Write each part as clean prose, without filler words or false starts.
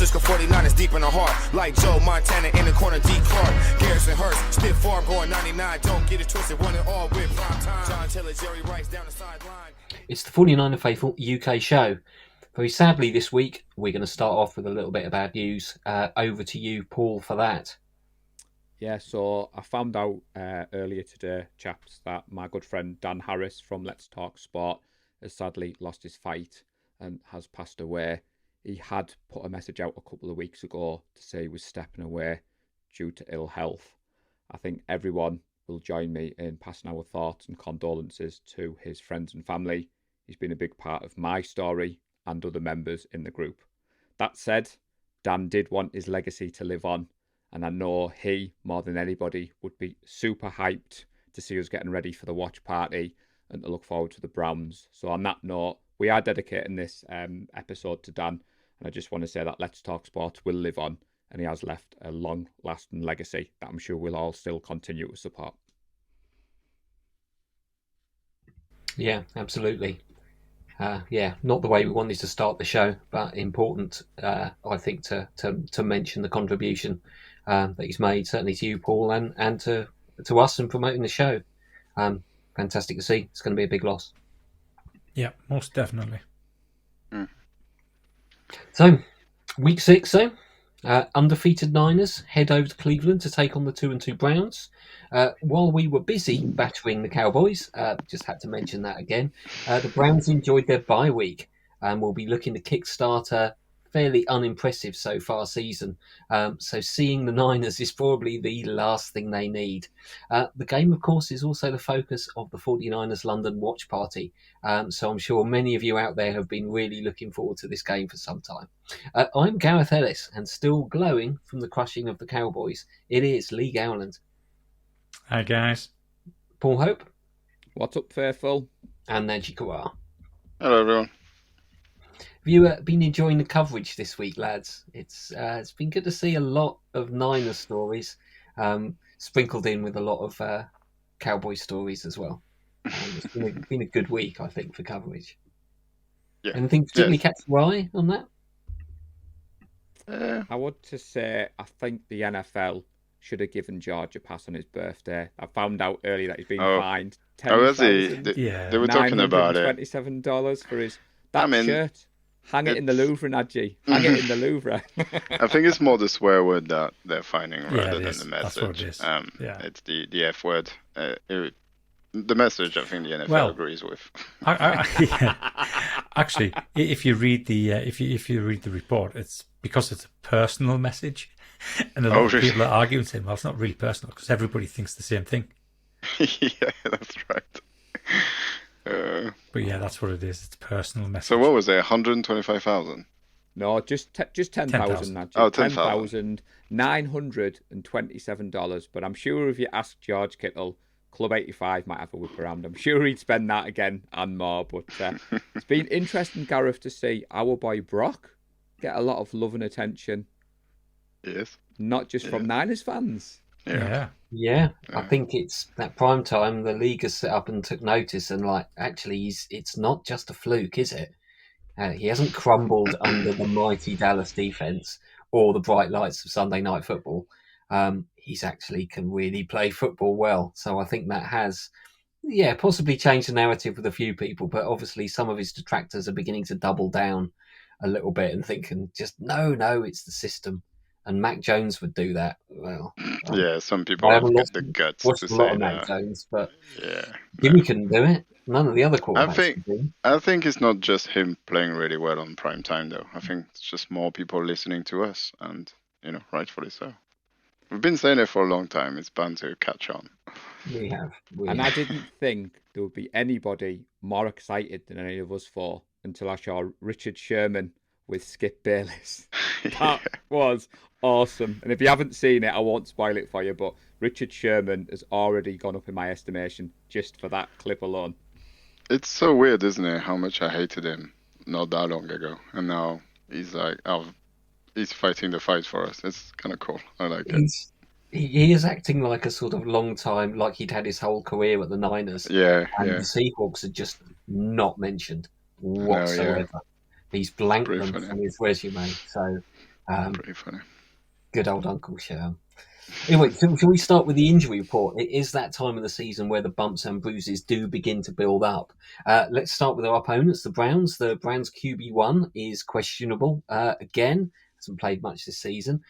Francisco 49ers deep in the heart. Like Joe Montana in the corner, D. Clark. Garrison Hurst, stiff farm going 99. Don't get it twisted, one and all with prime time. John Taylor, Jerry Rice down the sideline. It's the 49er Faithful UK show. Very sadly this week, we're going to start off with a little bit of bad news. Over to you, Paul, for that. Yeah, so I found out earlier today, chaps, that my good friend Dan Harris from Let's Talk Sport has sadly lost his fight and has passed away. He had put a message out a couple of weeks ago to say he was stepping away due to ill health. I think everyone will join me in passing our thoughts and condolences to his friends and family. He's been a big part of my story and other members in the group. That said, Dan did want his legacy to live on, and I know he, more than anybody, would be super hyped to see us getting ready for the watch party and to look forward to the Browns. So on that note, we are dedicating this episode to Dan, and I just want to say that Let's Talk Sports will live on, and he has left a long-lasting legacy that I'm sure we'll all still continue to support. Yeah, absolutely. Not the way we wanted to start the show, but important, I think, to mention the contribution that he's made, certainly to you, Paul, and to us in promoting the show. Fantastic to see. It's going to be a big loss. Yeah, most definitely. So, week 6, undefeated Niners head over to Cleveland to take on the 2-2 Browns. While we were busy battering the Cowboys, just had to mention that again, the Browns enjoyed their bye week and will be looking to kickstart a fairly unimpressive so far season. So seeing the Niners is probably the last thing they need. The game, of course, is also the focus of the 49ers London watch party. So I'm sure many of you out there have been really looking forward to this game for some time. I'm Gareth Ellis, and still glowing from the crushing of the Cowboys, it is Lee Gowland. Hi, guys. Paul Hope. What's up, Faithful? And Najee Kawar. Hello, everyone. Have you been enjoying the coverage this week, lads? It's been good to see a lot of Niners stories sprinkled in with a lot of Cowboy stories as well. It's been a good week, I think, for coverage. Yeah. Anything particularly catch your eye on that? I want to say I think the NFL should have given George a pass on his birthday. I found out earlier that he's been fined $10,000. They were talking about it. $927 for his shirt. Hang it in the Louvre, Najee. Hang it in the Louvre. I think it's more the swear word that they're finding rather than the message. That's what it is. It's the F word. The message, I think the NFL agrees with. Actually, if you read the report, it's because it's a personal message, and a lot of people are arguing, saying, "Well, it's not really personal because everybody thinks the same thing." Yeah, that's right. But yeah, that's what it is. It's a personal message. So what was it? 125,000? No, just 10,000. Najee. Oh, 10,000. $927. But I'm sure if you ask George Kittle, Club 85 might have a whip around. I'm sure he'd spend that again and more. But it's been interesting, Gareth, to see our boy Brock get a lot of love and attention. Yes. Not just from Niners fans. Yeah. I think it's that prime time the league has set up and took notice, and actually it's not just a fluke, is it? He hasn't crumbled under the mighty Dallas defense or the bright lights of Sunday Night Football. He's actually can really play football well. So I think that has, possibly changed the narrative with a few people, but obviously some of his detractors are beginning to double down a little bit and thinking just, no, it's the system. And Mac Jones would do that. Well, some people have got the guts to say a lot of that. Mac Jones, but Jimmy couldn't do it. None of the other quarterbacks. I think it's not just him playing really well on prime time, though. I think it's just more people listening to us, and rightfully so. We've been saying it for a long time. It's bound to catch on. We have. I didn't think there would be anybody more excited than any of us four until I saw Richard Sherman with Skip Bayless. That was awesome. And if you haven't seen it, I won't spoil it for you, but Richard Sherman has already gone up in my estimation just for that clip alone. It's so weird, isn't it, how much I hated him not that long ago. And now he's like, he's fighting the fight for us. It's kind of cool. I like it. He is acting like a sort of long time, like he'd had his whole career at the Niners. The Seahawks are just not mentioned whatsoever. He's blanked them from his resume. So, Pretty funny. Good old Uncle Sherm. Anyway, shall we start with the injury report? It is that time of the season where the bumps and bruises do begin to build up. Let's start with our opponents, the Browns. The Browns QB1 is questionable again. Hasn't played much this season.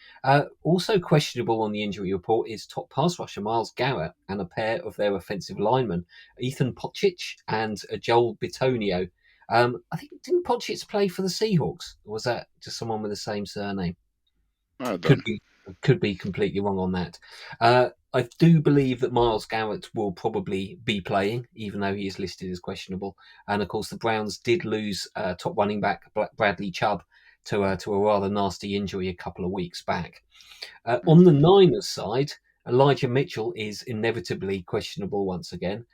Also questionable on the injury report is top pass rusher Myles Garrett and a pair of their offensive linemen, Ethan Pocic and Joel Bitonio. I think, didn't Pocic play for the Seahawks? Or was that just someone with the same surname? I don't. Could be completely wrong on that. I do believe that Myles Garrett will probably be playing, even though he is listed as questionable. And of course, the Browns did lose top running back Bradley Chubb to a rather nasty injury a couple of weeks back. On the Niners side, Elijah Mitchell is inevitably questionable once again.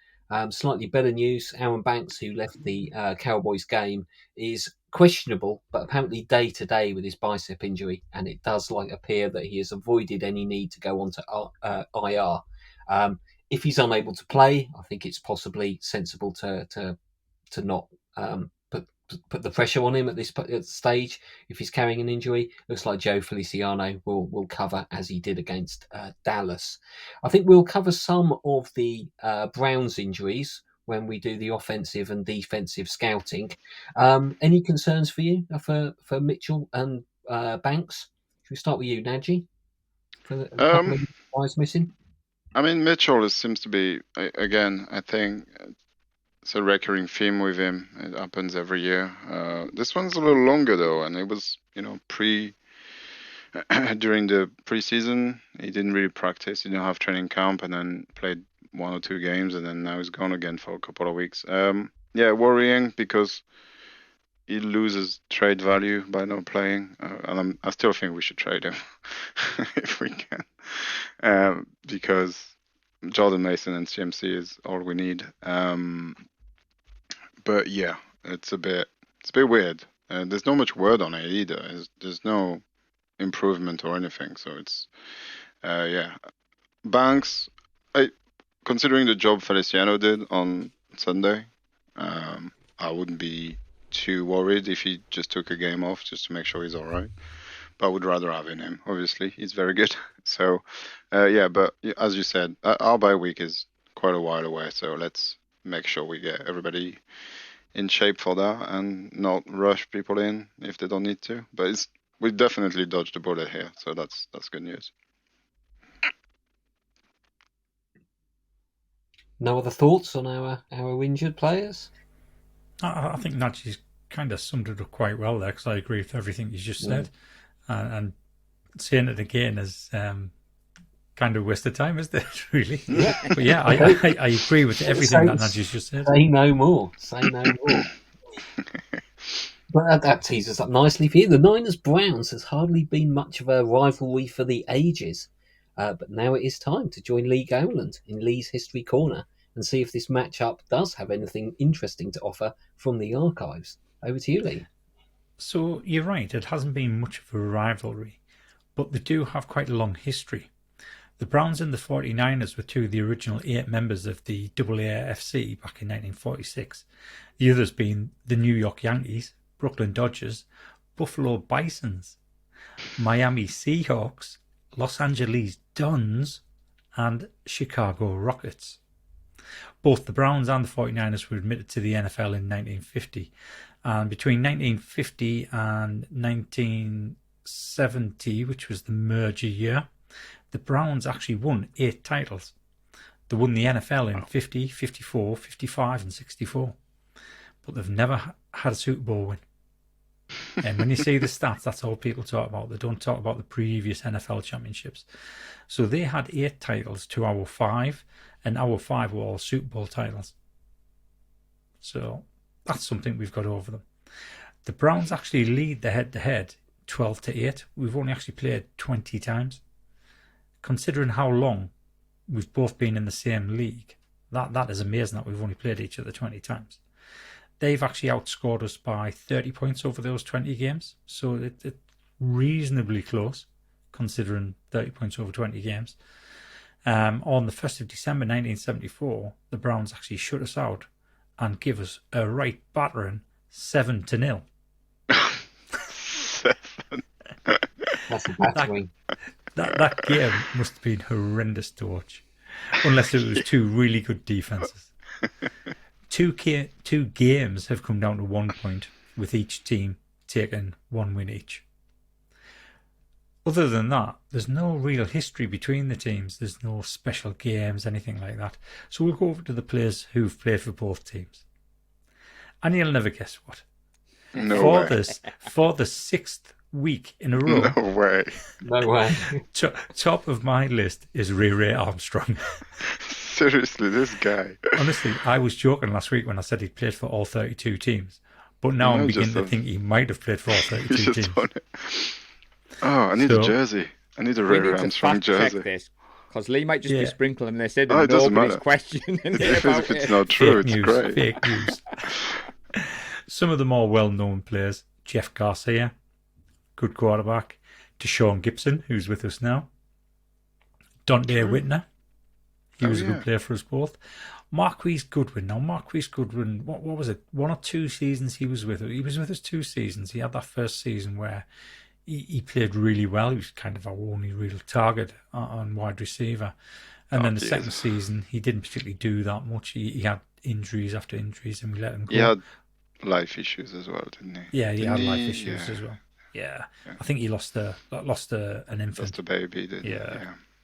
Slightly better news: Aaron Banks, who left the Cowboys game, is questionable, but apparently day to day with his bicep injury, and it does appear that he has avoided any need to go on to IR. If he's unable to play, I think it's possibly sensible to not put the pressure on him at this stage. If he's carrying an injury, looks like Joe Feliciano will cover as he did against Dallas. I think we'll cover some of the Browns injuries when we do the offensive and defensive scouting. Any concerns for you for Mitchell and Banks? Should we start with you, Nadji? For a couple of guys missing. I mean, Mitchell seems to be again. I think it's a recurring theme with him. It happens every year. This one's a little longer though, and it was during the preseason. He didn't really practice. He didn't have training camp, and then played 1 or 2 games, and then now he's gone again for a couple of weeks. Yeah, worrying because he loses trade value by not playing, and I still think we should trade him if we can, because Jordan Mason and CMC is all we need. But yeah, it's a bit weird. There's not much word on it either. There's no improvement or anything. So it's yeah. Banks, considering the job Feliciano did on Sunday, I wouldn't be too worried if he just took a game off just to make sure he's all right. But I would rather have him. Obviously, he's very good. So yeah, but as you said, our bye week is quite a while away. So let's make sure we get everybody in shape for that and not rush people in if they don't need to. But we definitely dodged the bullet here, so that's good news. No other thoughts on our injured players? I think Nadji's kind of summed it up quite well there, because I agree with everything you just said. And saying it again is kind of waste of time, isn't it? Really? Yeah. But yeah, I agree with everything that Nadji's just said. Say no more. Say no more. But that tees us up nicely for you. The Niners-Browns has hardly been much of a rivalry for the ages. But now it is time to join Lee Gowland in Lee's History Corner and see if this matchup does have anything interesting to offer from the archives. Over to you, Lee. So you're right, it hasn't been much of a rivalry, but they do have quite a long history. The Browns and the 49ers were 2 of the original 8 members of the AAFC back in 1946. The others being the New York Yankees, Brooklyn Dodgers, Buffalo Bisons, Miami Seahawks, Los Angeles Dons, and Chicago Rockets. Both the Browns and the 49ers were admitted to the NFL in 1950. And between 1950 and 1970, which was the merger year, the Browns actually won 8 titles. They won the NFL in 50, 54, 55, and 64. But they've never had a Super Bowl win. And when you see the stats, that's all people talk about. They don't talk about the previous NFL championships. So they had 8 titles to our 5, and our 5 were all Super Bowl titles. So that's something we've got over them. The Browns actually lead the head-to-head 12-8. We've only actually played 20 times. Considering how long we've both been in the same league, that is amazing that we've only played each other 20 times. They've actually outscored us by 30 points over those 20 games. So it's reasonably close, considering 30 points over 20 games. On the 1st of December 1974, the Browns actually shut us out and give us a right battering 7-0. 7. That's a battering. That game must have been horrendous to watch, unless it was two really good defenses. Two games have come down to 1 point, with each team taking 1 win each. Other than that, there's no real history between the teams. There's no special games, anything like that. So we'll go over to the players who've played for both teams. And you'll never guess what. No for way. For the 6th week in a row, No way. No way. top of my list is Ray Armstrong. Seriously, this guy. Honestly, I was joking last week when I said he played for all 32 teams. But now I'm beginning to think he might have played for all 32 teams. Oh, I need a jersey. I need a We Ray need to Armstrong fact jersey. check this, because Lee might just be sprinkling this in Oh, and it doesn't nobody's matter. questioning Even it about if it's it. not true, Fake it's news, great. fake news. Some of the more well-known players: Jeff Garcia, good quarterback; Deshaun Gibson, who's with us now; Dante Whitner, he was a good player for us both; Marquise Goodwin. Now, Marquise Goodwin, what was it? 1 or 2 seasons he was with us. He was with us 2 seasons. He had that first season where he played really well. He was kind of our only real target on wide receiver. And then the second season, he didn't particularly do that much. He had injuries after injuries, and we let him go. He had life issues as well, didn't he? Yeah, he had life issues as well. Yeah. I think he lost an infant. Lost a baby, didn't he?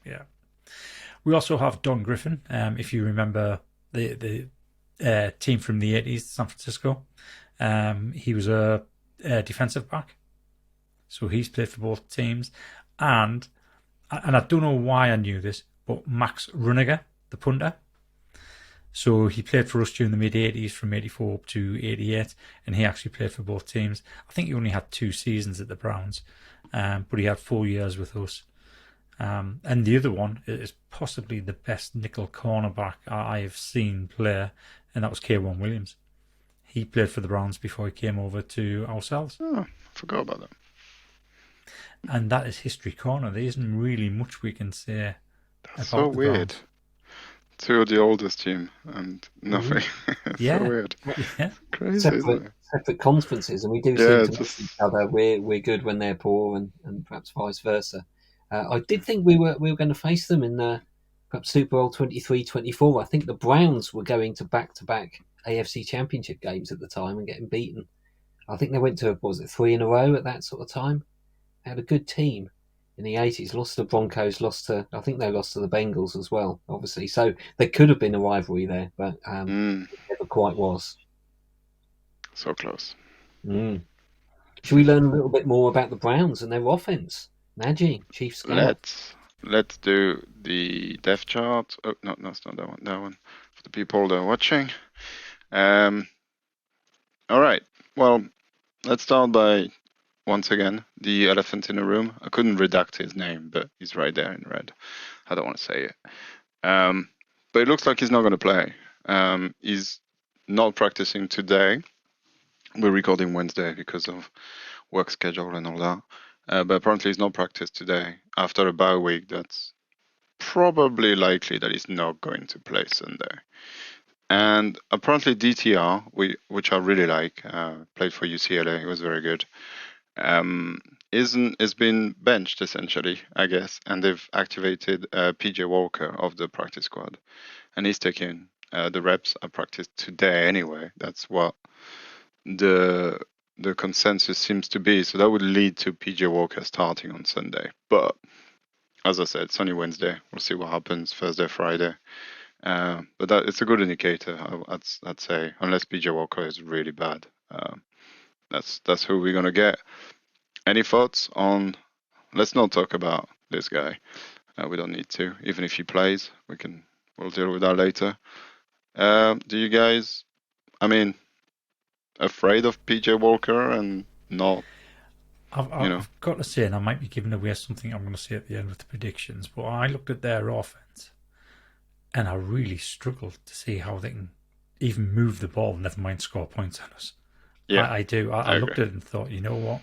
Yeah. We also have Don Griffin, if you remember the team from the 80s, San Francisco. He was a defensive back. So he's played for both teams. And I don't know why I knew this, but Max Runiger, the punter. So he played for us during the mid-80s from 84 up to 88, and he actually played for both teams. I think he only had 2 seasons at the Browns, but he had 4 years with us. And the other one is possibly the best nickel cornerback I have seen play, and that was K1 Williams. He played for the Browns before he came over to ourselves. Oh, I forgot about that. And that is History Corner. There isn't really much we can say That's about so the weird. Browns. 2 of the oldest team and nothing. Yeah. So weird. Yeah. Crazy, isn't it? Separate conferences, and we do seem to miss each other. We're good when they're poor, and perhaps vice versa. I did think we were going to face them in perhaps Super Bowl 23-24. I think the Browns were going to back-to-back AFC Championship games at the time and getting beaten. I think they went to, 3 in a row at that sort of time. They had a good team in the 80s. Lost to the Broncos, I think they lost to the Bengals as well, obviously. So there could have been a rivalry there, but it never quite was. So close. Should we learn a little bit more about the Browns and their offense? Najee, Chief Scout. Let's do the depth chart. Oh, no, it's not that one. That one for the people that are watching. All right. Well, let's start by, once again, the elephant in the room. I couldn't redact his name, but he's right there in red. I don't want to say it. But it looks like he's not going to play. He's not practicing today. We're recording Wednesday because of work schedule and all that. But apparently he's not practiced today. After a bye week, that's probably likely that he's not going to play Sunday. And apparently DTR, which I really like, played for UCLA, he was very good, is been benched essentially, I guess, and they've activated PJ Walker of the practice squad, and he's taking the reps at practice today anyway. That's what the consensus seems to be. So that would lead to PJ Walker starting on Sunday. But as I said, it's only Wednesday. We'll see what happens Thursday, Friday. But it's a good indicator, I'd say, unless PJ Walker is really bad. That's who we're gonna get. Any thoughts on? Let's not talk about this guy. We don't need to. Even if he plays, we'll deal with that later. Do you guys? Afraid of PJ Walker and not? I've got to say, and I might be giving away something I'm going to say at the end with the predictions, but I looked at their offense and I really struggled to see how they can even move the ball, never mind score points on us. Yeah, I do. I looked at it and thought, you know what?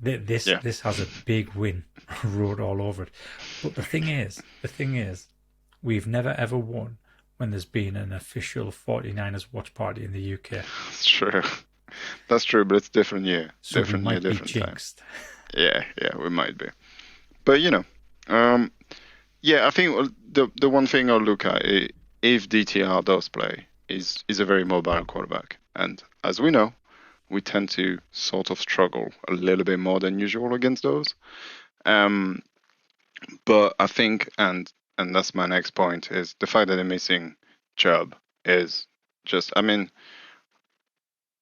This has a big win wrote all over it. But the thing is, we've never ever won when there's been an official 49ers watch party in the UK. That's true. That's true, but it's different year. So we Different year, might be different time. jinxed. Yeah, we might be. But yeah, I think the one thing I'll look at if DTR does play is a very mobile quarterback, and as we know, we tend to sort of struggle a little bit more than usual against those. Um, but I think, and that's my next point, is the fact that they're missing Chubb is just. I mean,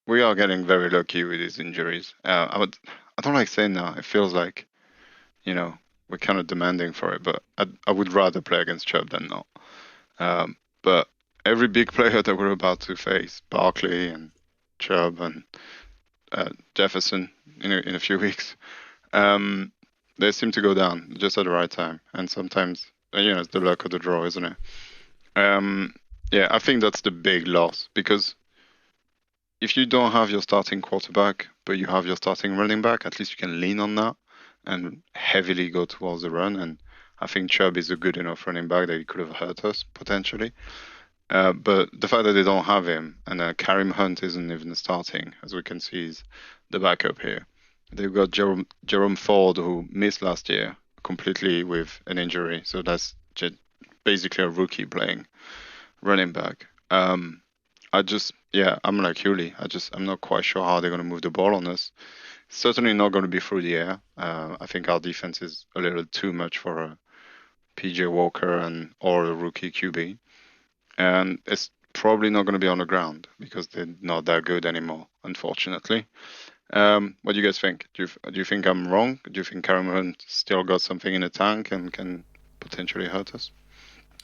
we are getting very lucky with these injuries. I don't like saying that. It feels like, you know, we're kind of demanding for it, but I would rather play against Chubb than not. But every big player that we're about to face, Barkley and Chubb and Jefferson in a few weeks, um, they seem to go down just at the right time. And sometimes, it's the luck of the draw, isn't it? Yeah, I think that's the big loss because if you don't have your starting quarterback, but you have your starting running back, at least you can lean on that and heavily go towards the run. And I think Chubb is a good enough running back that he could have hurt us potentially. But the fact that they don't have him and Kareem Hunt isn't even starting, as we can see, is the backup here. They've got Jerome Ford, who missed last year completely with an injury, so that's basically a rookie playing running back. I'm like Hewley. I'm not quite sure how they're going to move the ball on us. Certainly not going to be through the air. I think our defense is a little too much for a PJ Walker or a rookie QB, and it's probably not going to be on the ground because they're not that good anymore, unfortunately. What do you guys think? Do you think I'm wrong? Do you think Kareem Hunt still got something in the tank and can potentially hurt us?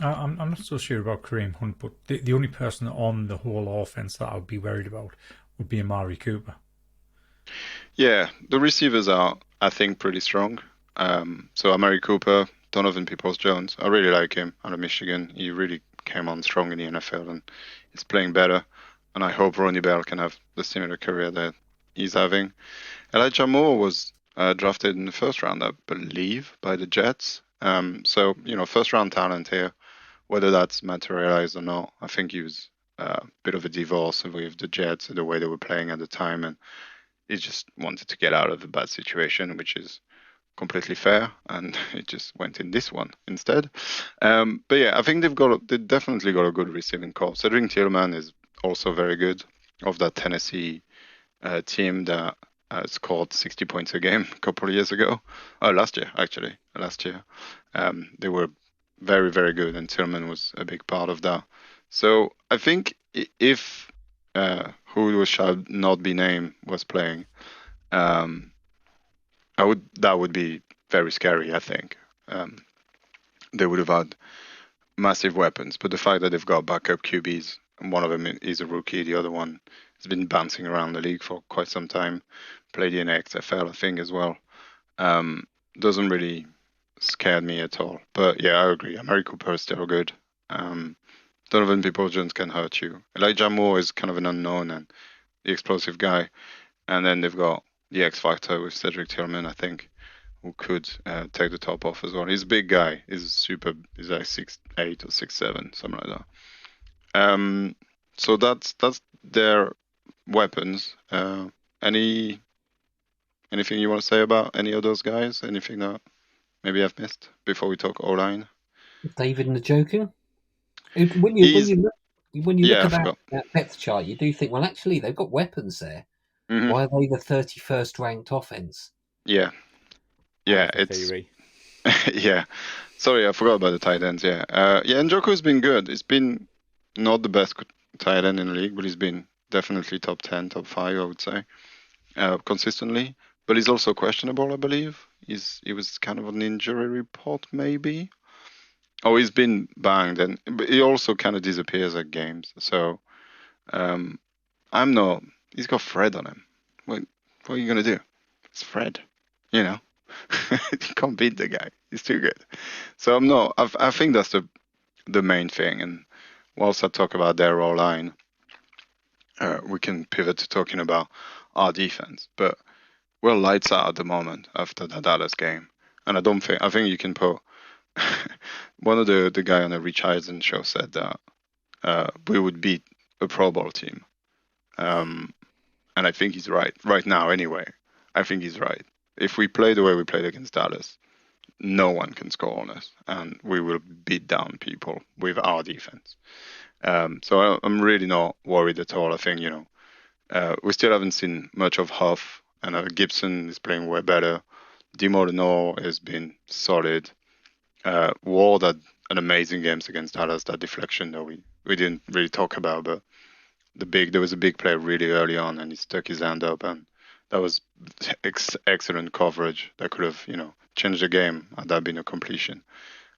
I'm not so sure about Kareem Hunt, but the only person on the whole offense that I would be worried about would be Amari Cooper. Yeah, the receivers are, I think, pretty strong. So Amari Cooper, Donovan Peoples-Jones, I really like him out of Michigan. He really came on strong in the NFL and is playing better. And I hope Ronnie Bell can have the similar career that he's having. Elijah Moore was drafted in the first round, I believe, by the Jets. So, first round talent here. Whether that's materialized or not, I think he was a bit of a divorce with the Jets, the way they were playing at the time, and he just wanted to get out of a bad situation, which is completely fair, and it just went in this one instead. But yeah, I think they definitely got a good receiving core. Cedric Tillman is also very good, of that Tennessee team that scored 60 points a game a couple of years ago. Last year, actually. Last year. They were very, very good, and Tillman was a big part of that. So I think if who shall not be named was playing, that would be very scary. I think they would have had massive weapons, but the fact that they've got backup QBs, and one of them is a rookie, the other one has been bouncing around the league for quite some time, played in XFL, I think, as well, doesn't really scare me at all. But yeah, I agree. Amari Cooper is still good. Donovan Peoples-Jones can hurt you. Elijah Moore is kind of an unknown and the explosive guy. And then they've got the X Factor with Cedric Tillman, I think, who could take the top off as well. He's a big guy. He's like 6'8" or 6'7", something like that. So that's their weapons. Anything you want to say about any of those guys? Anything that maybe I've missed before we talk O-line? David Njoku? When you look I at forgot. that depth chart, you do think, well, actually, they've got weapons there. Mm-hmm. Why are they the 31st ranked offense? Yeah, it's theory. yeah. Sorry, I forgot about the tight ends. Yeah, Njoku's been good. It's been not the best tight end in the league, but he's been definitely top 10, top 5, I would say, consistently. But he's also questionable, I believe. He was kind of an injury report, maybe. Oh, he's been banged, but he also kind of disappears at games. So, I'm not. He's got Fred on him. What are you gonna do? It's Fred. You can't beat the guy. He's too good. So I'm not. I think that's the main thing. And whilst I talk about their raw line, we can pivot to talking about our defense. But we're lights out at the moment after the Dallas game, and I think you can put one of the guy on the Rich Eisen show said that we would beat a Pro Bowl team. and I think he's right now. Anyway, I think he's right. If we play the way we played against Dallas, no one can score on us, and we will beat down people with our defense. So I'm really not worried at all. I think we still haven't seen much of Huff, and Gibson is playing way better. DeMolino has been solid. Ward had an amazing games against Dallas. That deflection that we didn't really talk about, but there was a big play really early on, and he stuck his hand up, and that was excellent coverage that could have changed the game had that been a completion.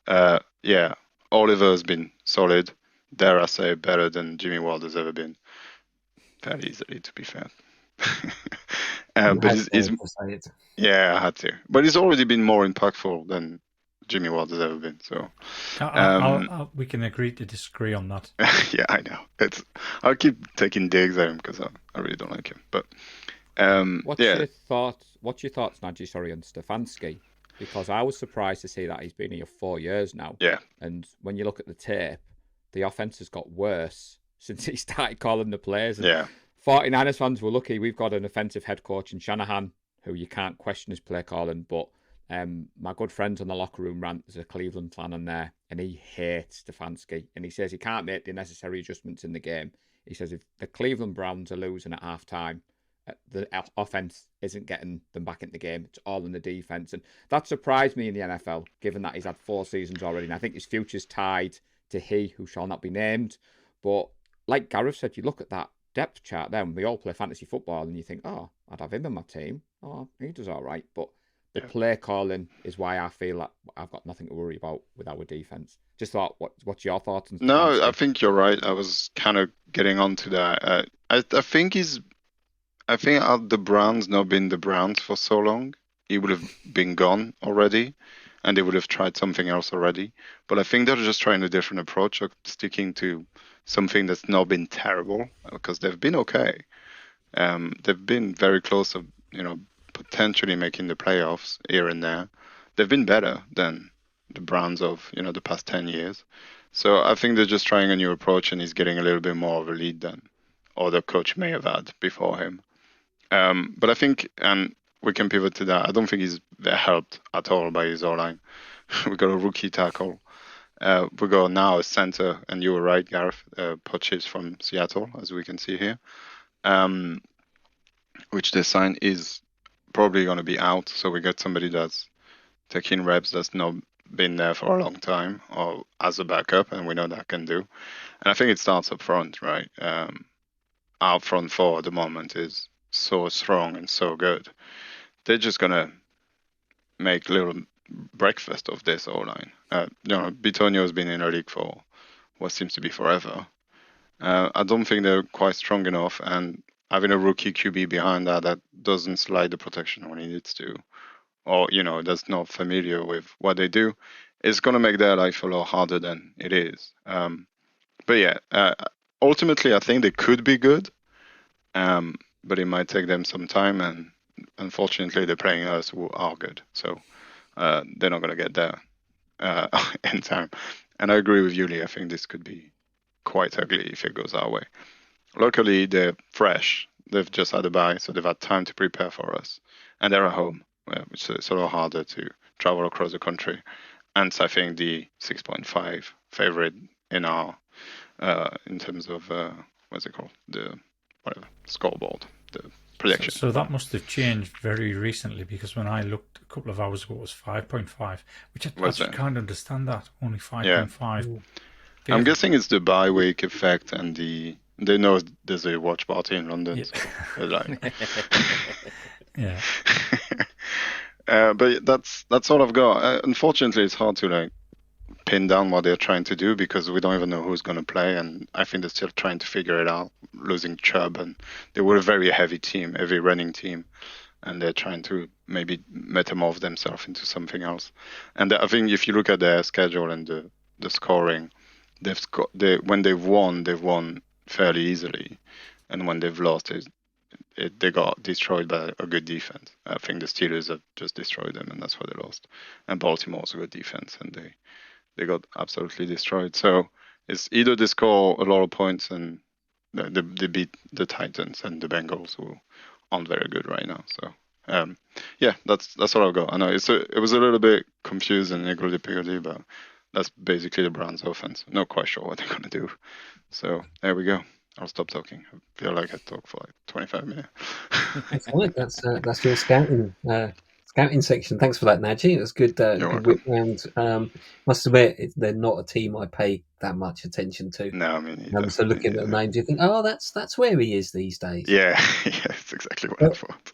Yeah, Oliver has been solid. Dare I say better than Jimmy Ward has ever been. Fairly easily, to be fair. But he's say it. yeah, I had to. But he's already been more impactful than Jimmy Ward has ever been. So we can agree to disagree on that. yeah, I know. I'll keep taking digs at him because I really don't like him. But What's your thoughts, Nadji, sorry, on Stefanski? Because I was surprised to see that he's been here 4 years now. Yeah. And when you look at the tape, the offense has got worse since he started calling the plays. And Yeah. 49ers fans were lucky. We've got an offensive head coach in Shanahan who you can't question his play calling. But my good friends on the locker room rant, there's a Cleveland fan in there, and he hates Stefanski. And he says he can't make the necessary adjustments in the game. He says if the Cleveland Browns are losing at halftime, the offense isn't getting them back into the game. It's all in the defense. And that surprised me in the NFL, given that he's had 4 seasons already. And I think his future's tied to he who shall not be named. But like Gareth said, you look at that depth chart there, and we all play fantasy football, and you think, oh, I'd have him in my team. Oh, he does all right. But the play calling is why I feel like I've got nothing to worry about with our defense. Just thought, what's your thoughts on Stefanski? No, I think you're right. I was kind of getting onto that. I think had the Browns not been the Browns for so long, he would have been gone already, and they would have tried something else already. But I think they're just trying a different approach of sticking to something that's not been terrible, because they've been okay. They've been very close of, potentially making the playoffs here and there. They've been better than the Browns of, the past 10 years. So I think they're just trying a new approach, and he's getting a little bit more of a lead than other coach may have had before him. But I think, and we can pivot to that, I don't think he's helped at all by his O-line. We got a rookie tackle. We got now a center, and you were right, Gareth, Poches from Seattle, as we can see here, which they signed is probably going to be out. So we got somebody that's taking reps that's not been there for a long time, or as a backup, and we know that can do. And I think it starts up front, right? Our front four at the moment is so strong and so good. They're just gonna make little breakfast of this O-line. Bitonio has been in the league for what seems to be forever. I don't think they're quite strong enough, and having a rookie QB behind that doesn't slide the protection when he needs to, or that's not familiar with what they do, is gonna make their life a lot harder than it is. But yeah, ultimately I think they could be good. But it might take them some time, and unfortunately they're playing us who are good, so they're not going to get there in time. And I agree with you, Lee. I think this could be quite ugly if it goes our way. Luckily, they're fresh. They've just had a bye, so they've had time to prepare for us. And they're at home, which is a lot harder to travel across the country. And so I think the 6.5 favorite in our, in terms of, what's it called? The scoreboard, the prediction. So that must have changed very recently, because when I looked a couple of hours ago, it was 5.5, which I just can't understand that. Only 5.5. Yeah. I'm guessing it's the bye week effect, and they know there's a watch party in London. Yeah. So yeah. But that's all I've got. Unfortunately, it's hard to pin down what they're trying to do, because we don't even know who's going to play, and I think they're still trying to figure it out, losing Chubb, and they were a very heavy running team, and they're trying to maybe metamorph themselves into something else. And I think if you look at their schedule and the scoring, when they've won fairly easily, and when they've lost, they got destroyed by a good defense. I think the Steelers have just destroyed them, and that's why they lost. And Baltimore's a good defense, and they got absolutely destroyed. So it's either they score a lot of points and They beat the Titans and the Bengals, who aren't very good right now. So yeah, that's what I'll go. I know it was a little bit confusing, higgledy-piggledy, but that's basically the Browns' offense. Not quite sure what they're gonna do. So there we go. I'll stop talking. I feel like I talked for like 25 minutes. That's right. That's your scouting section. Thanks for that, Najee. It was good. You're Good welcome. whip round. Must admit, they're not a team I pay that much attention to. No, me neither. So looking at the names, you think, oh, that's where he is these days. Yeah, yeah, that's exactly what I But thought.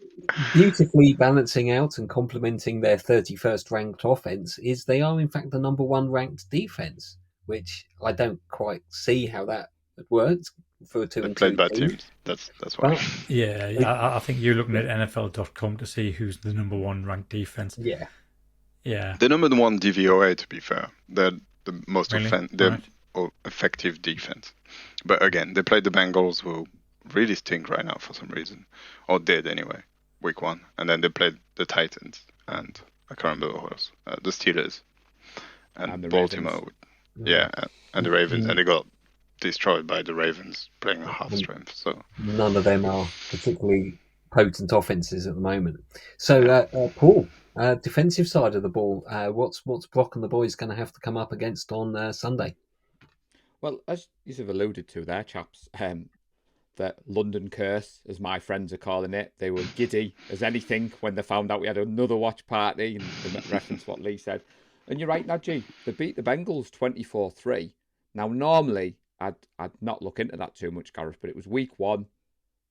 beautifully balancing out and complementing their 31st ranked offense is they are in fact the number 1 ranked defense, which I don't quite see how that works for a 2 They and played 2 bad team. teams. That's why. But Yeah, I think you're looking at NFL.com to see who's the number 1 ranked defense. yeah, The number 1 DVOA, to be fair, they're the most Really? effective defense. But again, they played the Bengals, who really stink right now for some reason, or did anyway, week 1, and then they played the Titans and I can't remember who else, the Steelers and the Baltimore. Ravens. Yeah, and the Ravens, and they got destroyed by the Ravens playing a half strength. So none of them are particularly potent offenses at the moment. So, Paul, defensive side of the ball, what's Brock and the boys going to have to come up against on Sunday? Well, as you have alluded to there, chaps, the London curse, as my friends are calling it, they were giddy as anything when they found out we had another watch party, and they reference what Lee said. And you're right, Najee, they beat the Bengals 24-3. Now, normally, I'd not look into that too much, Gareth, but it was week 1.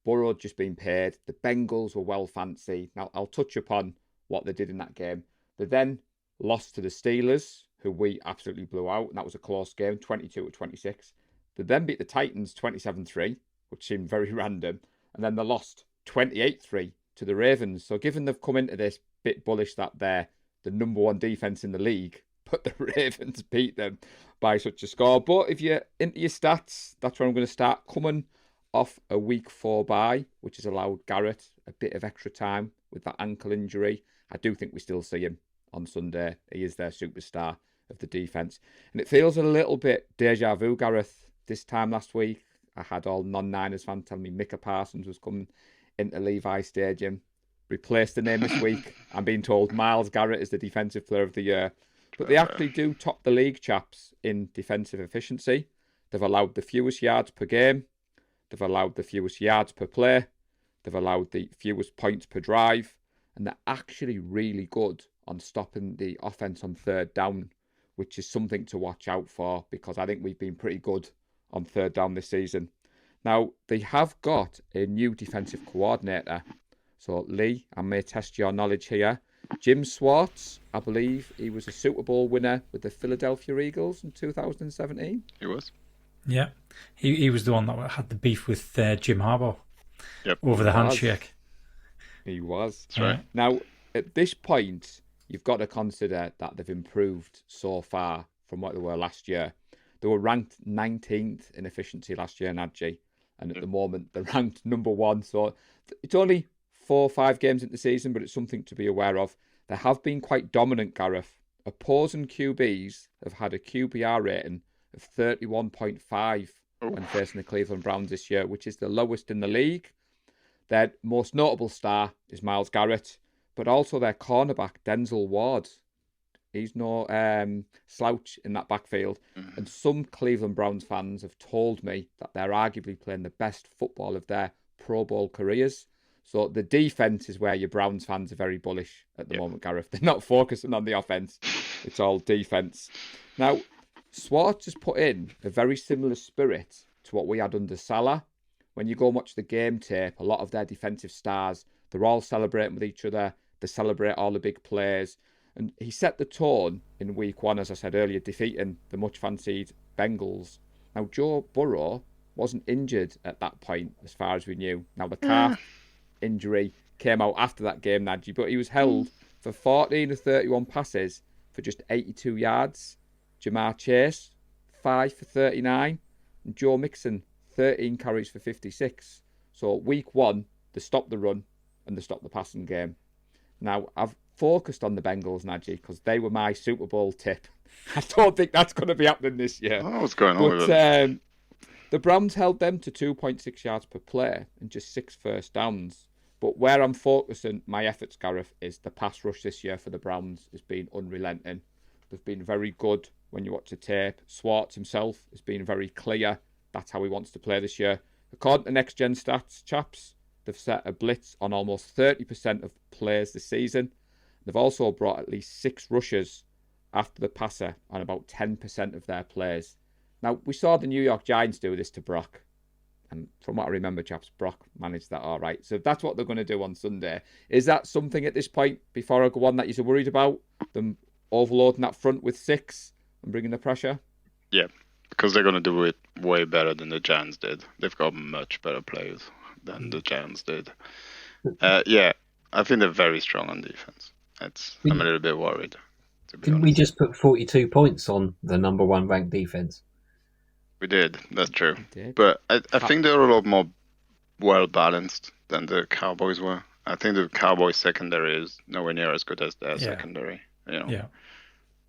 Burrow had just been paid. The Bengals were well fancied. Now, I'll touch upon what they did in that game. They then lost to the Steelers, who we absolutely blew out, and that was a close game, 22-26. They then beat the Titans 27-3, which seemed very random, and then they lost 28-3 to the Ravens. So given they've come into this bit bullish that they're the number 1 defense in the league, but the Ravens beat them by such a score. But if you're into your stats, that's where I'm going to start. Coming off a week 4 bye, which has allowed Garrett a bit of extra time with that ankle injury. I do think we still see him on Sunday. He is their superstar of the defense. And it feels a little bit deja vu, Gareth. This time last week, I had all non-Niners fans telling me Micah Parsons was coming into Levi Stadium. Replaced the name this week. I'm being told Myles Garrett is the Defensive Player of the Year. But they actually do top the league, chaps, in defensive efficiency. They've allowed the fewest yards per game. They've allowed the fewest yards per play. They've allowed the fewest points per drive. And they're actually really good on stopping the offense on 3rd down, which is something to watch out for, because I think we've been pretty good on 3rd down this season. Now, they have got a new defensive coordinator. So, Lee, I may test your knowledge here. Jim Swartz, I believe he was a Super Bowl winner with the Philadelphia Eagles in 2017. he was. Yeah, he was the one that had the beef with Jim Harbaugh. Yep. Over the handshake. He was. That's right. Now, at this point, you've got to consider that they've improved so far from what they were last year. They were ranked 19th in efficiency last year, Najee, and at the moment they're ranked number 1. So it's only 4 or 5 games into the season, but it's something to be aware of. They have been quite dominant, Gareth. Opposing QBs have had a QBR rating of 31.5 when facing the Cleveland Browns this year, which is the lowest in the league. Their most notable star is Myles Garrett, but also their cornerback, Denzel Ward. He's no slouch in that backfield. And some Cleveland Browns fans have told me that they're arguably playing the best football of their Pro Bowl careers. So the defense is where your Browns fans are very bullish at the moment, Gareth. They're not focusing on the offense. It's all defense. Now, Swartz has put in a very similar spirit to what we had under Salah. When you go and watch the game tape, a lot of their defensive stars, they're all celebrating with each other. They celebrate all the big plays. And he set the tone in week 1, as I said earlier, defeating the much-fancied Bengals. Now, Joe Burrow wasn't injured at that point, as far as we knew. Now, the calf injury came out after that game, Najee, but he was held for 14 of 31 passes for just 82 yards. Jamar Chase, 5 for 39. And Joe Mixon, 13 carries for 56. So week 1, they stopped the run and they stopped the passing game. Now, I've focused on the Bengals, Najee, because they were my Super Bowl tip. I don't think that's going to be happening this year. Oh, what's going on with it? The Browns held them to 2.6 yards per play and just 6 first downs. But where I'm focusing my efforts, Gareth, is the pass rush this year for the Browns has been unrelenting. They've been very good when you watch the tape. Swartz himself has been very clear. That's how he wants to play this year. According to Next Gen Stats, chaps, they've set a blitz on almost 30% of plays this season. They've also brought at least 6 rushes after the passer on about 10% of their plays. Now, we saw the New York Giants do this to Brock. And from what I remember, chaps, Brock managed that all right. So if that's what they're going to do on Sunday, is that something at this point, before I go on, that you're worried about? Them overloading that front with 6 and bringing the pressure? Yeah, because they're going to do it way better than the Giants did. They've got much better players than the Giants did. Yeah, I think they're very strong on defense. I'm a little bit worried, to be Didn't honest. we just put 42 points on the number 1 ranked defense? We did, that's true. We did. But I think they're a lot more well-balanced than the Cowboys were. I think the Cowboys secondary is nowhere near as good as their secondary. Yeah.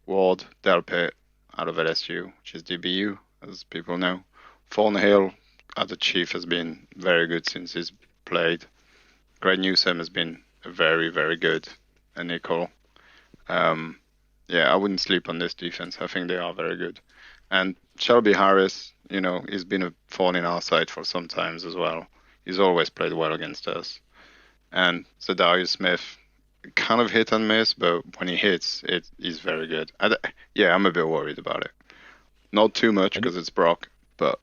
Ward, Delpit out of LSU, which is DBU, as people know. Thornhill as a chief has been very good since he's played. Greg Newsome has been very, very good. And nickel. Yeah, I wouldn't sleep on this defense. I think they are very good. And Shelby Harris, he's been a thorn in our side for some times as well. He's always played well against us. And Zadarius Smith, kind of hit and miss, but when he hits, he's very good. I'm a bit worried about it. Not too much because it's Brock, but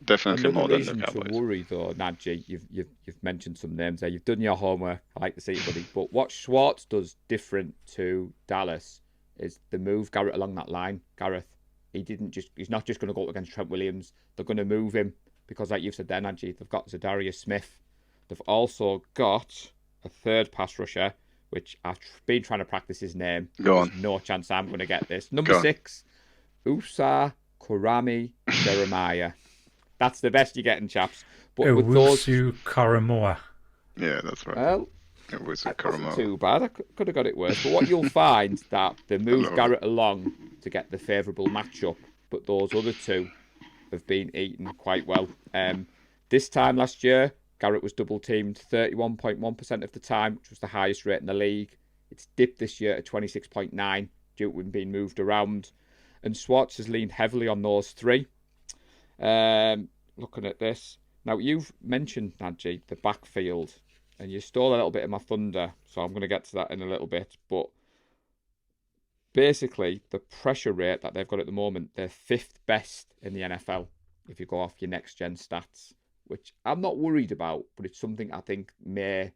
definitely more than the Cowboys. To worry though, Nadji, you've mentioned some names there. You've done your homework. I like to see it, buddy. But what Schwartz does different to Dallas is the move Garrett along that line. Gareth, he's not just going to go up against Trent Williams. They're going to move him because, like you've said there, Nadji, they've got Zadarius Smith. They've also got a third pass rusher, which I've been trying to practice his name. There's no chance I'm going to get this. Number 6, Usa Kurami Jeremiah. That's the best you're getting, chaps. But with those Karamoa. Yeah, that's right. Well, it was that wasn't too bad. I could have got it worse. But what you'll find that they moved Garrett along to get the favourable matchup, but those other 2 have been eaten quite well. This time last year, Garrett was double teamed 31.1% of the time, which was the highest rate in the league. It's dipped this year to 26.9 due to him being moved around. And Swartz has leaned heavily on those 3. Looking at this. Now, you've mentioned, Nadji, the backfield, and you stole a little bit of my thunder, so I'm going to get to that in a little bit. But basically, the pressure rate that they've got at the moment, they're 5th best in the NFL, if you go off your next-gen stats, which I'm not worried about, but it's something I think may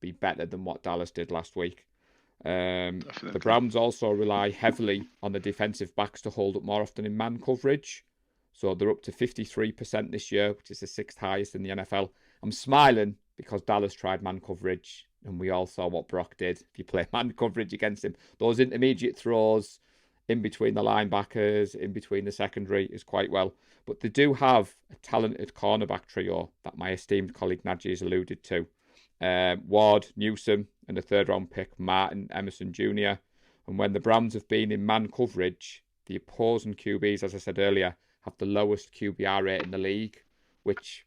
be better than what Dallas did last week. The Browns also rely heavily on the defensive backs to hold up more often in man coverage. So they're up to 53% this year, which is the 6th highest in the NFL. I'm smiling because Dallas tried man coverage, and we all saw what Brock did. If you play man coverage against him, those intermediate throws in between the linebackers, in between the secondary is quite well. But they do have a talented cornerback trio that my esteemed colleague Nadji has alluded to. Ward, Newsome, and a 3rd-round pick, Martin Emerson Jr. And when the Browns have been in man coverage, the opposing QBs, as I said earlier, have the lowest QBR rate in the league, which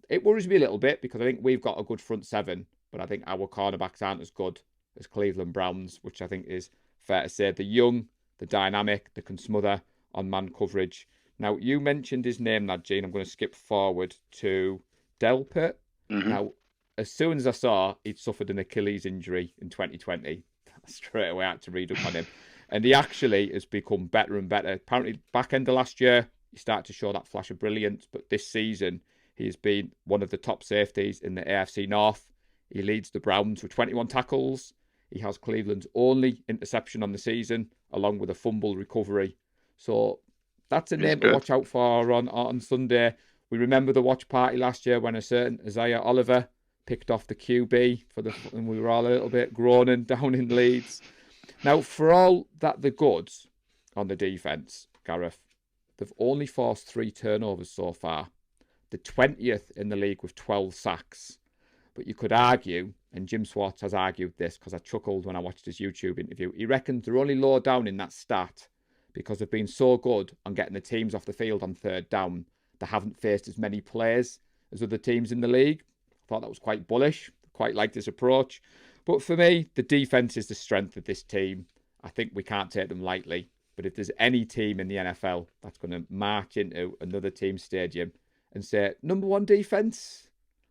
it worries me a little bit because I think we've got a good front 7, but I think our cornerbacks aren't as good as Cleveland Browns, which I think is fair to say. They're young, they're dynamic, they can smother on man coverage. Now, you mentioned his name, Nadji. I'm going to skip forward to Delpit. Mm-hmm. Now, as soon as I saw he'd suffered an Achilles injury in 2020, straight away I had to read up on him. And he actually has become better and better. Apparently, back end of last year, he started to show that flash of brilliance. But this season, he has been one of the top safeties in the AFC North. He leads the Browns with 21 tackles. He has Cleveland's only interception on the season, along with a fumble recovery. So that's a name to watch out for on Sunday. We remember the watch party last year when a certain Isaiah Oliver picked off the QB and we were all a little bit groaning down in Leeds. Now, for all that they're good on the defense, Gareth, they've only forced 3 turnovers so far. The 20th in the league with 12 sacks. But you could argue, and Jim Swartz has argued this because I chuckled when I watched his YouTube interview, he reckons they're only low down in that stat because they've been so good on getting the teams off the field on 3rd down they haven't faced as many players as other teams in the league. I thought that was quite bullish. Quite like this approach. But for me, the defense is the strength of this team. I think we can't take them lightly. But if there's any team in the NFL that's going to march into another team's stadium and say, number one defense,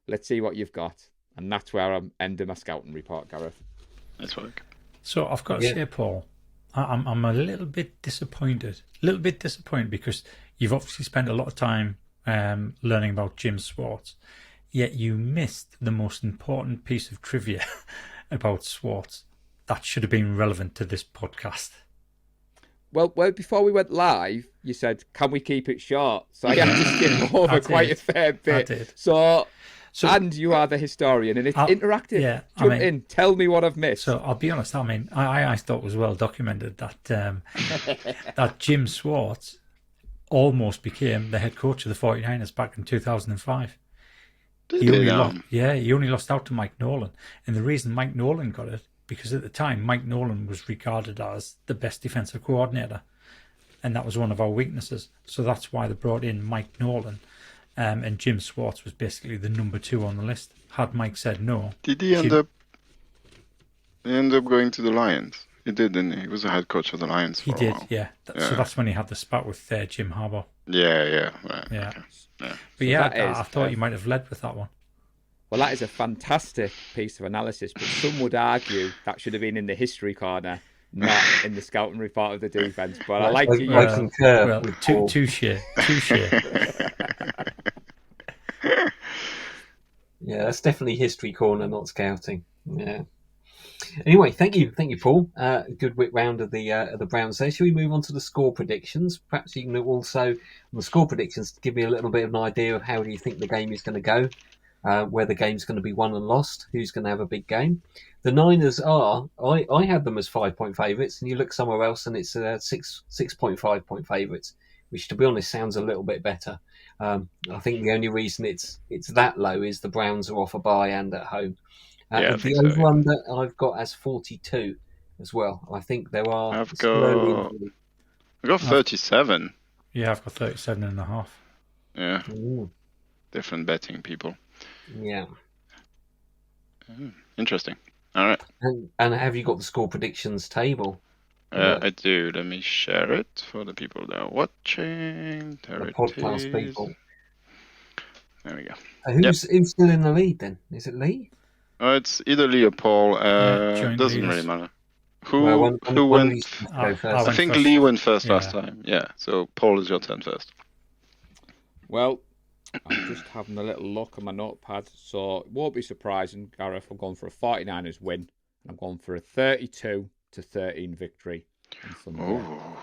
let's see what you've got. And that's where I'm ending my scouting report, Gareth. Nice work. So I've got to say, Paul, I'm a little bit disappointed. Because you've obviously spent a lot of time learning about Jim Swartz, yet you missed the most important piece of trivia about Swartz that should have been relevant to this podcast. Well, before we went live, you said, can we keep it short? So I had to skip over quite a fair bit. I did. So, and you are the historian, and it's interactive. Yeah, Jump in, tell me what I've missed. So I'll be honest, I thought it was well documented that that Jim Swartz almost became the head coach of the 49ers back in 2005. He only lost out to Mike Nolan. And the reason Mike Nolan got it, because at the time, Mike Nolan was regarded as the best defensive coordinator. And that was one of our weaknesses. So that's why they brought in Mike Nolan. And Jim Swartz was basically the number 2 on the list. Had Mike said no. Did he end up going to the Lions? He did, didn't he? He was the head coach of the Lions for a while. Yeah. So that's when he had the spat with Jim Harbaugh. Yeah, right. Yeah. Okay. Yeah. But I thought you might have led with that one. Well, that is a fantastic piece of analysis, but some would argue that should have been in the history corner, not in the scouting report of the defense. But I like to use it. Touche. Yeah, that's definitely history corner, not scouting. Yeah. Anyway, thank you, Paul. Good round of the Browns there. Shall we move on to the score predictions? Perhaps you can also, on the score predictions, give me a little bit of an idea of how do you think the game is going to go, where the game's going to be won and lost, who's going to have a big game. The Niners are, I had them as 5-point favourites, and you look somewhere else and it's 6.5 point favourites, which to be honest sounds a little bit better. I think the only reason it's that low is the Browns are off a bye and at home. The over-under I've got as 42 as well. I think there are... I've got 37. Yeah, I've got 37.5. Yeah. Ooh. Different betting people. Yeah. Interesting. All right. And have you got the score predictions table? I do. Let me share it for the people that are watching. The podcast people. There we go. Who's still in the lead then? Is it Lee? It's either Lee or Paul. Doesn't really matter. Who went? I think Lee went first last time. Yeah. So Paul, is your turn first. Well, I'm just having a little look at my notepad. So it won't be surprising, Gareth. I'm going for a 49ers win. I'm going for a 32-13 victory. Oh.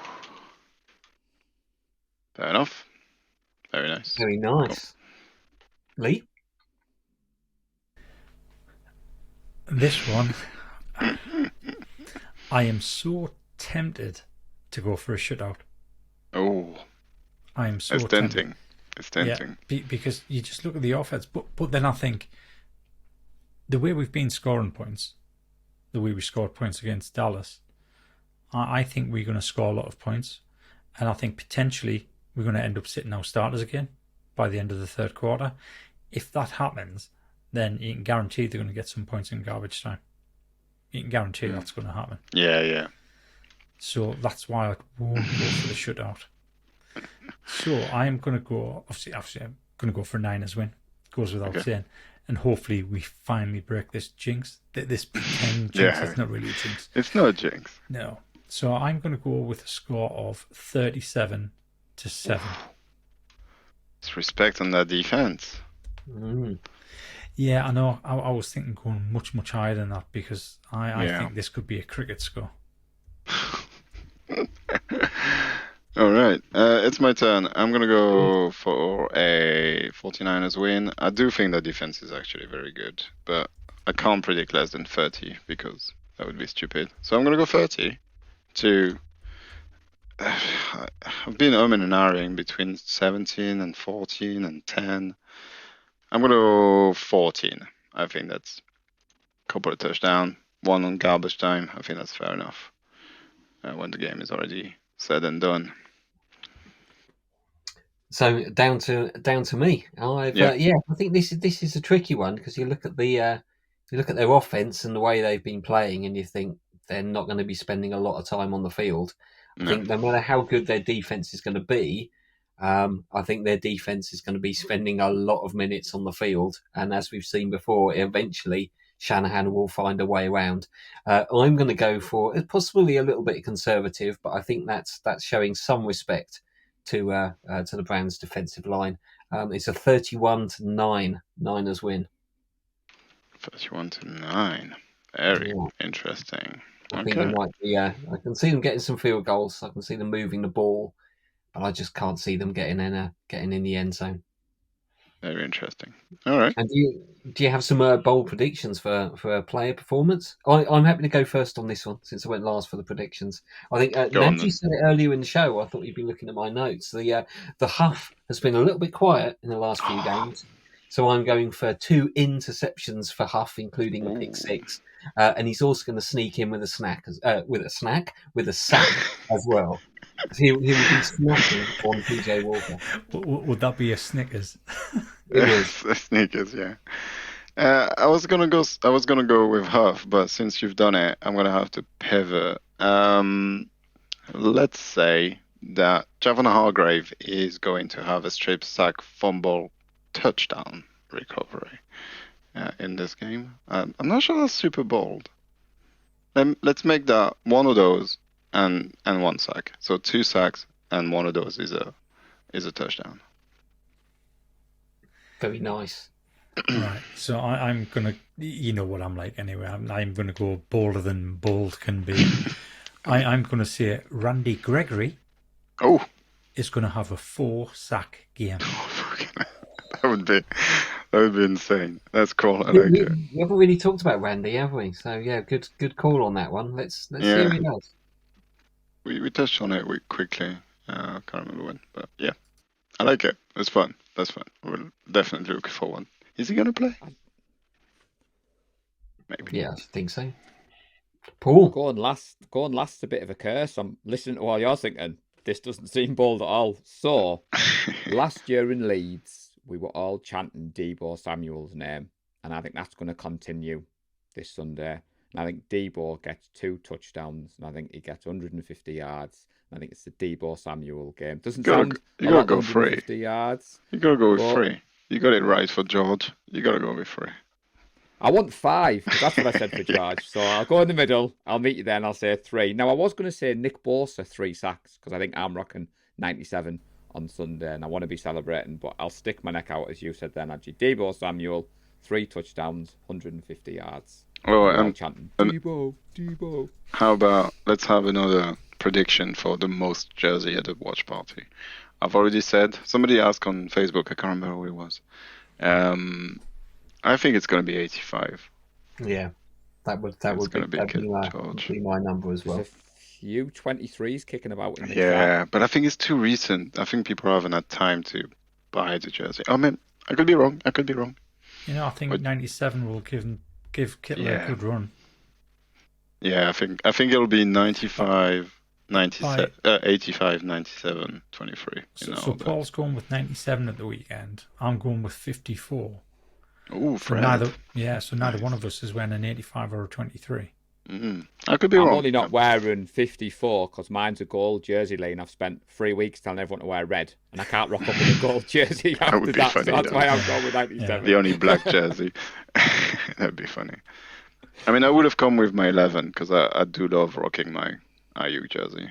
Fair enough. Very nice. Very nice. Cool. Lee? This one, I am so tempted to go for a shutout. Oh. I am so tempted. Tempting. It's tempting. Yeah, because you just look at the offense, but then I think the way we've been scoring points, the way we scored points against Dallas, I think we're going to score a lot of points, and I think potentially we're going to end up sitting our starters again by the end of the third quarter. If that happens, then you can guarantee they're going to get some points in garbage time. You can guarantee that's going to happen. Yeah. So that's why I won't go for the shutout. So I am going to go, obviously I'm going to go for a Niners win. Goes without saying. And hopefully we finally break this jinx. This pretend jinx. It's not really a jinx. It's not a jinx. No. So I'm going to go with a score of 37-7. It's respect on that defense. Yeah, I know. I was thinking going much, much higher than that because I think this could be a cricket score. All right. It's my turn. I'm going to go for a 49ers win. I do think the defense is actually very good, but I can't predict less than 30 because that would be stupid. So I'm going to go 30 to... I've been umming and ahhing between 17 and 14 and 10. I'm going to go 14. I think that's a couple of touchdowns, one on garbage time. I think that's fair enough when the game is already said and done. So down to me. I think this is a tricky one because you look at their offense and the way they've been playing, and you think they're not going to be spending a lot of time on the field. I No. think no matter how good their defense is going to be, I think their defense is going to be spending a lot of minutes on the field. And as we've seen before, eventually Shanahan will find a way around. I'm going to go for possibly a little bit conservative, but I think that's showing some respect to the Browns' defensive line. It's a 31-9 Niners win. 31-9. Very interesting. I think they might be. I can see them getting some field goals. I can see them moving the ball, but I just can't see them getting in the end zone. Very interesting. All right. And do you have some bold predictions for a player performance? I'm happy to go first on this one since I went last for the predictions. I think Najee said it earlier in the show. I thought you'd be looking at my notes. The Huff has been a little bit quiet in the last few games, so I'm going for 2 interceptions for Huff, including a pick 6, and he's also going to sneak in with a sack as well. He would be snacking on PJ Walker. Would that be a Snickers? Sneakers, yeah. I was gonna go with Huff, but since you've done it, I'm gonna have to pivot. Let's say that Javon Hargrave is going to have a strip sack, fumble, touchdown recovery in this game. I'm not sure that's super bold. Let's make that one of those and 1 sack. So 2 sacks and one of those is a touchdown. Very nice. Right. So I'm gonna, you know what I'm like anyway. I'm gonna go bolder than bold can be. I'm gonna say Randy Gregory. Oh. Is gonna have a 4-sack game. That would be insane. That's cool. I like it. We haven't really talked about Randy, have we? So yeah, good call on that one. Let's see how he does. We touched on it quickly. I can't remember when, but yeah, I like it. It's fun. That's fun. We'll definitely look for one. Is he gonna play? Maybe. Yeah, I think so. Paul, going last's a bit of a curse. I'm listening to what you're thinking. This doesn't seem bold at all. So last year in Leeds, we were all chanting Deebo Samuel's name, and I think that's going to continue this Sunday. And I think Deebo gets 2 touchdowns, and I think he gets 150 yards. And I think it's the Deebo Samuel game. Doesn't sound you gotta go 150 free. yards. You gotta go with free. You got it right for George. You gotta go with free. I want 5. That's what I said for George. So I'll go in the middle. I'll meet you there, and I'll say 3. Now I was going to say Nick Bosa 3 sacks because I think I'm rocking 97 on Sunday, and I want to be celebrating. But I'll stick my neck out as you said then, actually. Deebo Samuel, 3 touchdowns, 150 yards. Oh, and chanting Deebo. How about let's have another prediction for the most jersey at the watch party? I've already said. Somebody asked on Facebook. I can't remember who it was. I think it's going to be 85. Yeah, that would be my number as well. There's a few 23s kicking about in the chat. But I think it's too recent. I think people haven't had time to buy the jersey. I mean, I could be wrong. You know, I think 97 will give Kittle a good run. Yeah, I think it'll be 95, 97, 85, 97, 23. So Paul's going with 97 at the weekend. I'm going with 54. Oh, so neither one of us is wearing an 85 or a 23. I could be wrong. I'm only not wearing 54 because mine's a gold jersey, Lee, and I've spent 3 weeks telling everyone to wear red, and I can't rock up in a gold jersey after that. Funny, so that's why I'm going with 97. The only black jersey. That'd be funny. I mean, I would have come with my 11 because I do love rocking my IU jersey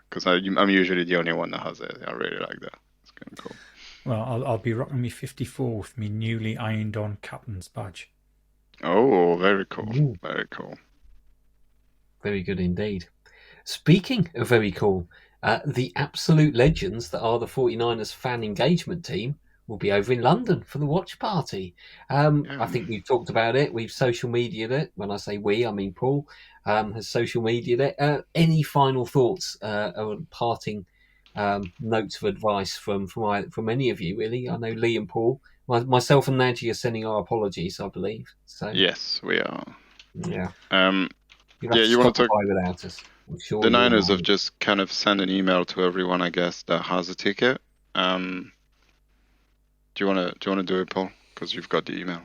because I'm usually the only one that has it. I really like that. It's kind of cool. Well, I'll be rocking me 54 with me newly ironed on captain's badge. Oh, very cool. Ooh. Very cool. Very good indeed. Speaking of very cool, the absolute legends that are the 49ers fan engagement team will be over in London for the watch party. I think we've talked about it. We've social media'd it. When I say we, I mean Paul has social media'd it. Any final thoughts or parting notes of advice from any of you, really? I know Lee and Paul, myself and Najee are sending our apologies, I believe. So yes, we are. Yeah. You want to talk without us? I'm sure the Niners have just kind of sent an email to everyone, I guess, that has a ticket. do do it, Paul? Because you've got the email.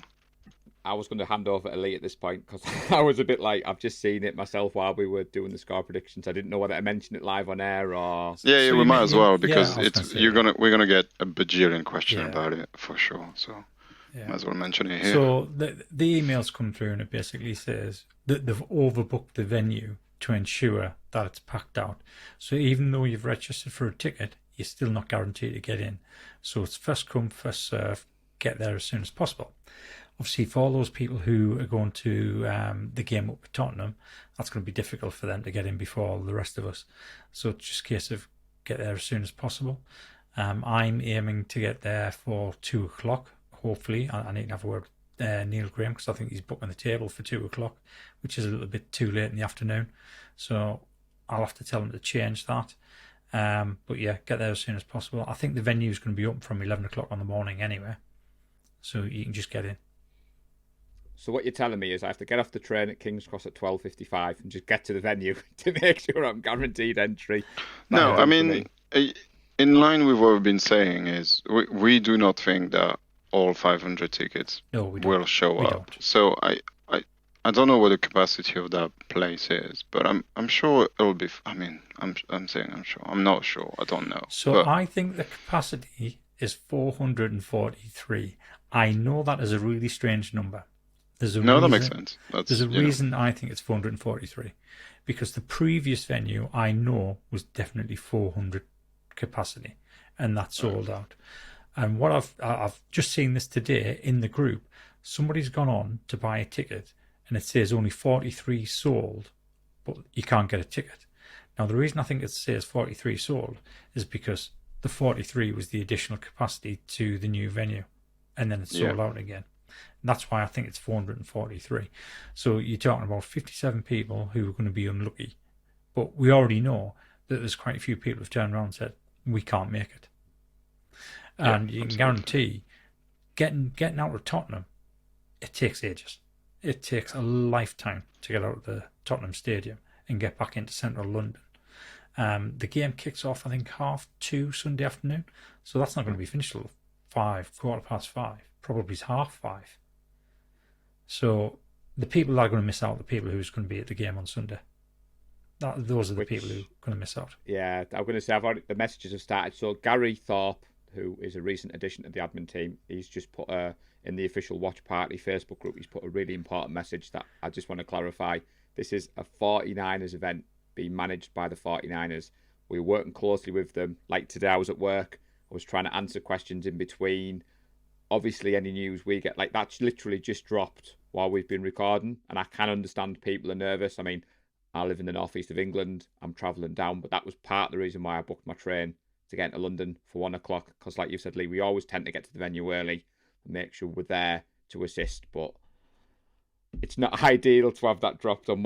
I was going to hand over to Lee at this point because I was a bit like, I've just seen it myself while we were doing the score predictions. I didn't know whether to mention it live on air or. Yeah, So we you might mean- as well yeah, because I was it's gonna say that. we're gonna get a bajillion question Yeah. about it for sure. So Yeah. might as well mention it here. So the emails come through and it basically says that they've overbooked the venue to ensure that it's packed out. So even though you've registered for a ticket, you're still not guaranteed to get in. So it's first come, first serve. Get there as soon as possible. Obviously, for all those people who are going to the game up with Tottenham, that's going to be difficult for them to get in before the rest of us. So it's just a case of get there as soon as possible. I'm aiming to get there for 2 o'clock. Hopefully, I need to have a word with Neil Graham because I think he's booking the table for 2 o'clock, which is a little bit too late in the afternoon. So I'll have to tell him to change that. But yeah, get there as soon as possible. I think the venue is going to be open from 11 o'clock on the morning anyway, so you can just get in. So what you're telling me is I have to get off the train at King's Cross at 12:55 and just get to the venue to make sure I'm guaranteed entry. No, That'll I do for mean, me. in line with what we've been saying is we do not think that all 500 tickets No, we don't. will show We up. don't. So I don't know what the capacity of that place is, but I'm sure it'll be. I mean, I'm saying I'm sure. I'm not sure. I don't know. So but I think the capacity is 443. I know that is a really strange number. There's a no, that reason, makes sense. That's There's a you know. reason I think it's 443, because the previous venue I know was definitely 400 capacity, and that sold out. And what I've just seen this today in the group. Somebody's gone on to buy a ticket, and it says only 43 sold, but you can't get a ticket. Now the reason I think it says 43 sold is because the 43 was the additional capacity to the new venue, and then it sold out again. And that's why I think it's 443. So you're talking about 57 people who are going to be unlucky, but we already know that there's quite a few people who've turned around and said we can't make it, and you can guarantee getting out of Tottenham, it takes ages. It takes a lifetime to get out of the Tottenham Stadium and get back into central London. The game kicks off, I think, 2:30 Sunday afternoon, so that's not going to be finished till 5:15, probably 5:30. So the people that are going to miss out are the people who's going to be at the game on Sunday. Those are the people who are going to miss out. Yeah, I'm going to say the messages have started. So Gary Thorpe, who is a recent addition to the admin team, he's just put in the official Watch Party Facebook group, he's put a really important message that I just want to clarify. This is a 49ers event being managed by the 49ers. We're working closely with them. Like today I was at work, I was trying to answer questions in between. Obviously any news we get, like that's literally just dropped while we've been recording, and I can understand people are nervous. I mean, I live in the northeast of England, I'm travelling down, but that was part of the reason why I booked my train to get into London for 1 o'clock, because like you said, Lee, we always tend to get to the venue early and make sure we're there to assist, but it's not ideal to have that dropped on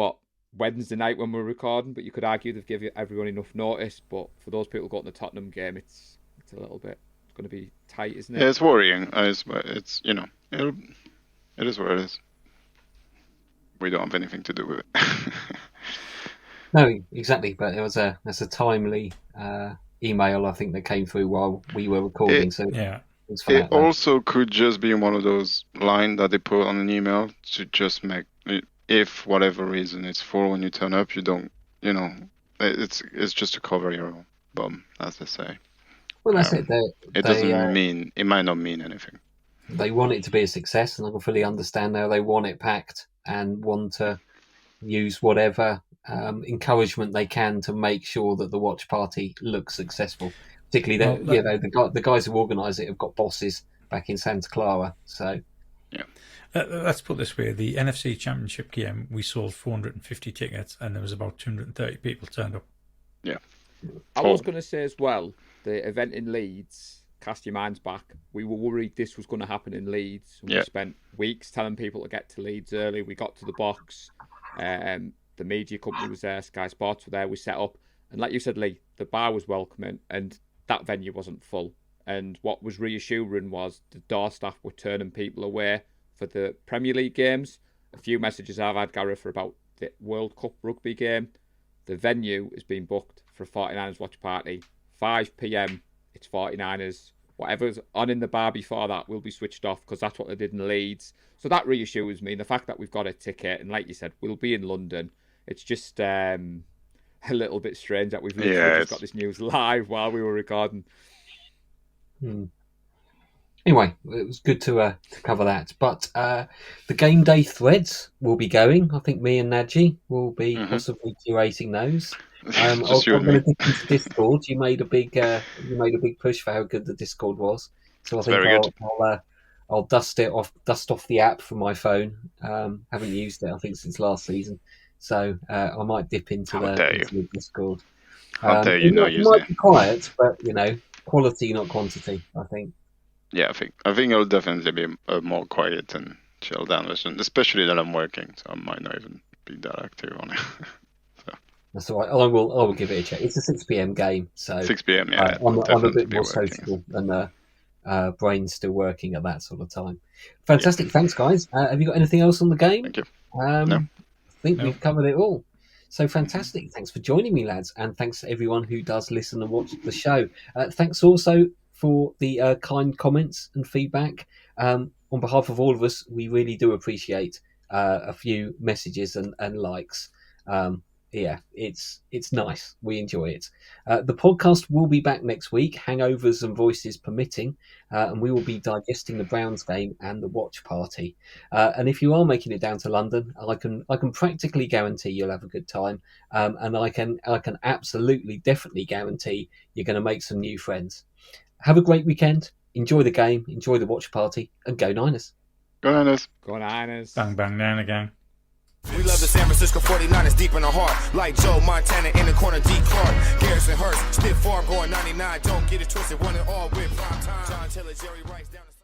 Wednesday night when we're recording, but you could argue they've given everyone enough notice. But for those people going to the Tottenham game, it's a little bit, it's going to be tight, isn't it? Yeah, it's worrying. It's it is what it is. We don't have anything to do with it. No, exactly. But there's a timely email I think that came through while we were recording. So Yeah. thanks for It that. though. also could just be one of those lines that they put on an email to just make, if whatever reason it's for when you turn up, you don't, it's just to cover your bum, as they say. Well, that's Um, it. It doesn't mean, it might not mean anything. They want it to be a success, and I can fully understand how they want it packed and want to use whatever encouragement they can to make sure that the watch party looks successful. Particularly, the guys who organise it have got bosses back in Santa Clara. So, Let's put it this way: the NFC Championship game, we sold 450 tickets, and there was about 230 people turned up. Yeah. I was going to say as well, the event in Leeds, cast your minds back, we were worried this was going to happen in Leeds. We spent weeks telling people to get to Leeds early. We got to the box. The media company was there, Sky Sports were there, we set up. And like you said, Lee, the bar was welcoming and that venue wasn't full. And what was reassuring was the door staff were turning people away for the Premier League games. A few messages I've had, Gareth, for about the World Cup rugby game. The venue is being booked for a 49ers watch party. 5 p.m, it's 49ers. whatever's on in the bar before that will be switched off because that's what they did in Leeds. So that reassures me. And the fact that we've got a ticket, and like you said, we'll be in London. It's just a little bit strange that we've literally just got this news live while we were recording. Anyway, it was good to cover that. But the game day threads will be going. I think me and Nadji will be possibly curating those. I'm going to dip into Discord. You made a big push for how good the Discord was. So I think I'll dust off the app from my phone. Haven't used it, I think, since last season. So I might dip into the Discord. How dare you not use it? It might it? be quiet, but quality, not quantity, I think. Yeah, I think it'll definitely be a more quiet and chilled down version, especially that I'm working, so I might not even be that active on it. That's all right. I will give it a check. It's a 6 p.m. game, so 6 p.m. Yeah, I'm a bit more sociable, and brain's still working at that sort of time. Fantastic, thanks, guys. Have you got anything else on the game? Thank you. No. I think we've covered it all. So fantastic. Thanks for joining me, lads, and thanks to everyone who does listen and watch the show. Thanks also for the kind comments and feedback. On behalf of all of us, we really do appreciate a few messages and likes. It's nice. We enjoy it. The podcast will be back next week, hangovers and voices permitting, and we will be digesting the Browns game and the watch party. And if you are making it down to London, I can practically guarantee you'll have a good time, and I can absolutely, definitely guarantee you're going to make some new friends. Have a great weekend. Enjoy the game. Enjoy the watch party, and go Niners. Go Niners. Go Niners. Bang bang down again. We love the San Francisco 49ers deep in the heart. Like Joe Montana in the corner, D. Clark. Garrison Hurst, stiff farm going 99. Don't get it twisted, one and all with prime time. John Taylor, Jerry Rice down the